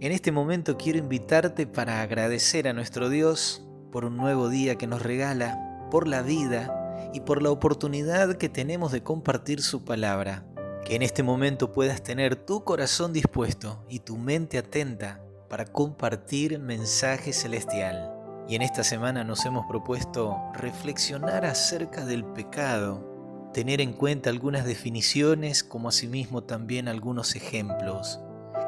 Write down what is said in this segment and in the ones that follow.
En este momento quiero invitarte para agradecer a nuestro Dios por un nuevo día que nos regala, por la vida y por la oportunidad que tenemos de compartir su palabra. Que en este momento puedas tener tu corazón dispuesto y tu mente atenta para compartir mensaje celestial. Y en esta semana nos hemos propuesto reflexionar acerca del pecado, tener en cuenta algunas definiciones como asimismo también algunos ejemplos.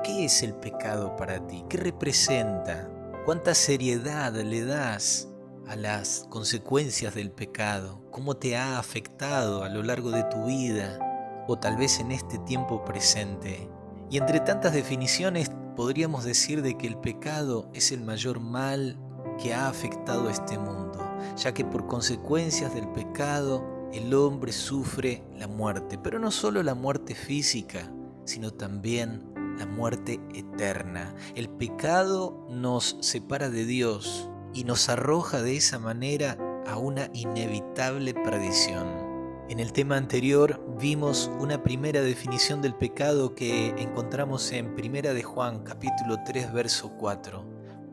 ¿Qué es el pecado para ti? ¿Qué representa? ¿Cuánta seriedad le das a las consecuencias del pecado? ¿Cómo te ha afectado a lo largo de tu vida o tal vez en este tiempo presente? Y entre tantas definiciones podríamos decir de que el pecado es el mayor mal que ha afectado a este mundo, ya que por consecuencias del pecado el hombre sufre la muerte, pero no solo la muerte física, sino también la muerte eterna. El pecado nos separa de Dios y nos arroja de esa manera a una inevitable perdición. En el tema anterior vimos una primera definición del pecado que encontramos en 1 de Juan, capítulo 3, verso 4.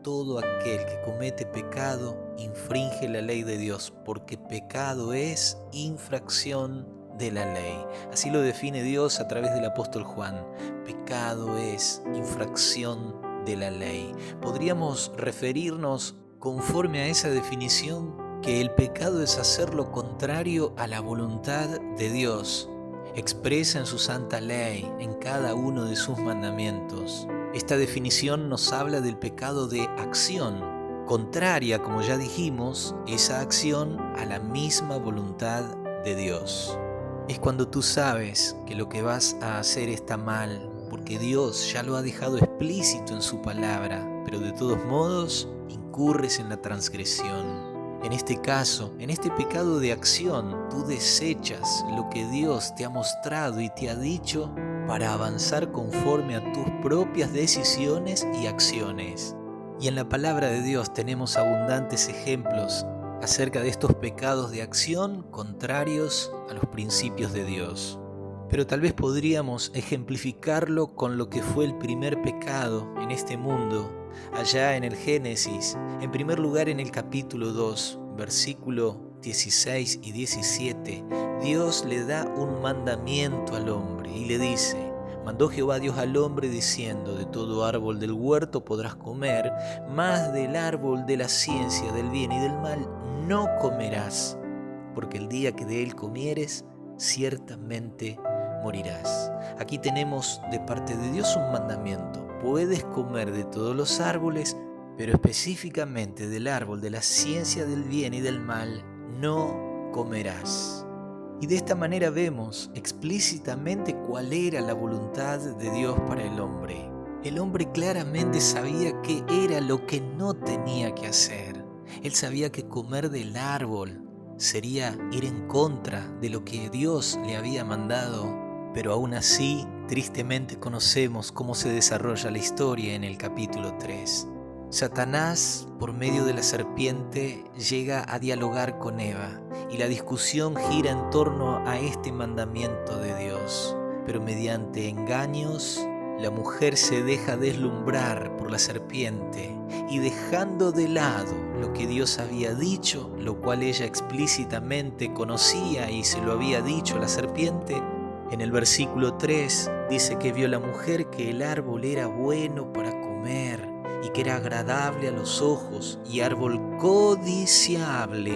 Todo aquel que comete pecado infringe la ley de Dios, porque pecado es infracción de la ley. Así lo define Dios a través del apóstol Juan. Pecado es infracción de la ley. Podríamos referirnos conforme a esa definición que el pecado es hacer lo contrario a la voluntad de Dios, expresa en su santa ley, en cada uno de sus mandamientos. Esta definición nos habla del pecado de acción, contraria, como ya dijimos, esa acción a la misma voluntad de Dios. Es cuando tú sabes que lo que vas a hacer está mal, porque Dios ya lo ha dejado explícito en su palabra, pero de todos modos incurres en la transgresión. En este caso, en este pecado de acción, tú desechas lo que Dios te ha mostrado y te ha dicho para avanzar conforme a tus propias decisiones y acciones. Y en la palabra de Dios tenemos abundantes ejemplos acerca de estos pecados de acción contrarios a los principios de Dios. Pero tal vez podríamos ejemplificarlo con lo que fue el primer pecado en este mundo, allá en el Génesis, en primer lugar en el capítulo 2, versículo 16 y 17, Dios le da un mandamiento al hombre y le dice: mandó Jehová Dios al hombre diciendo: de todo árbol del huerto podrás comer, mas del árbol de la ciencia del bien y del mal no comerás, porque el día que de él comieres, ciertamente morirás. Aquí tenemos de parte de Dios un mandamiento: puedes comer de todos los árboles, pero específicamente del árbol de la ciencia del bien y del mal no comerás. Y de esta manera vemos explícitamente cuál era la voluntad de Dios para el hombre. El hombre claramente sabía qué era lo que no tenía que hacer. Él sabía que comer del árbol sería ir en contra de lo que Dios le había mandado, pero aún así, tristemente conocemos cómo se desarrolla la historia en el capítulo 3. Satanás, por medio de la serpiente, llega a dialogar con Eva y la discusión gira en torno a este mandamiento de Dios. Pero mediante engaños, la mujer se deja deslumbrar por la serpiente y dejando de lado lo que Dios había dicho, lo cual ella explícitamente conocía y se lo había dicho a la serpiente, en el versículo 3 dice que vio la mujer que el árbol era bueno para comer y que era agradable a los ojos y árbol codiciable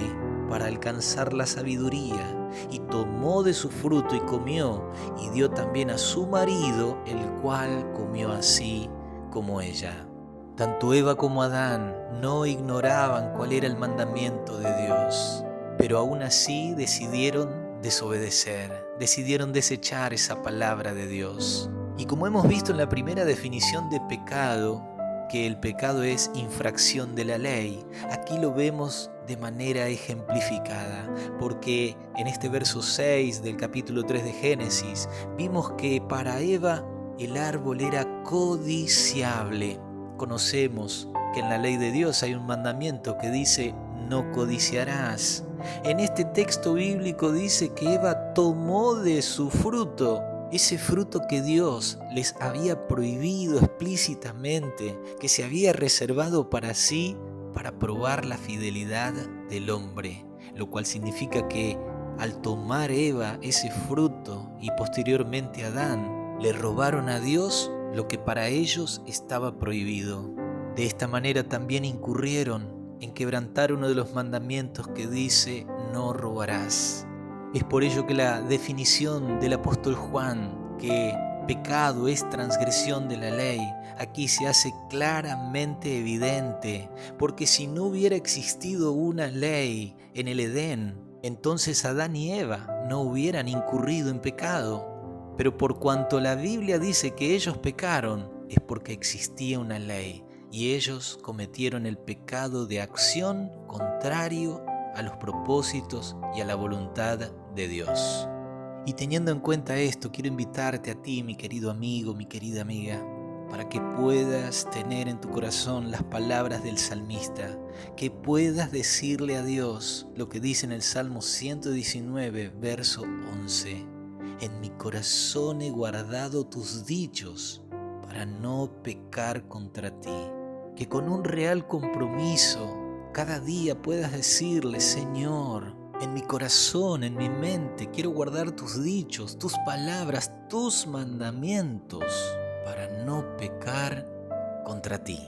para alcanzar la sabiduría, y tomó de su fruto y comió, y dio también a su marido, el cual comió así como ella. Tanto Eva como Adán no ignoraban cuál era el mandamiento de Dios, pero aún así decidieron desobedecer, decidieron desechar esa palabra de Dios. Y como hemos visto en la primera definición de pecado, que el pecado es infracción de la ley, aquí lo vemos de manera ejemplificada, porque en este verso 6 del capítulo 3 de Génesis vimos que para Eva el árbol era codiciable. Conocemos que en la ley de Dios hay un mandamiento que dice: no codiciarás. En este texto bíblico dice que Eva tomó de su fruto ese fruto que Dios les había prohibido explícitamente, que se había reservado para sí, para probar la fidelidad del hombre, lo cual significa que al tomar Eva ese fruto y posteriormente Adán, le robaron a Dios lo que para ellos estaba prohibido. De esta manera también incurrieron en quebrantar uno de los mandamientos que dice: no robarás. Es por ello que la definición del apóstol Juan, que pecado es transgresión de la ley, aquí se hace claramente evidente, porque si no hubiera existido una ley en el Edén, entonces Adán y Eva no hubieran incurrido en pecado. Pero por cuanto la Biblia dice que ellos pecaron, es porque existía una ley, y ellos cometieron el pecado de acción contrario a los propósitos y a la voluntad de Dios. Y teniendo en cuenta esto, quiero invitarte a ti, mi querido amigo, mi querida amiga, para que puedas tener en tu corazón las palabras del salmista, que puedas decirle a Dios lo que dice en el Salmo 119, verso 11. En mi corazón he guardado tus dichos para no pecar contra ti. Que con un real compromiso cada día puedas decirle: Señor, en mi corazón, en mi mente, quiero guardar tus dichos, tus palabras, tus mandamientos, para no pecar contra ti.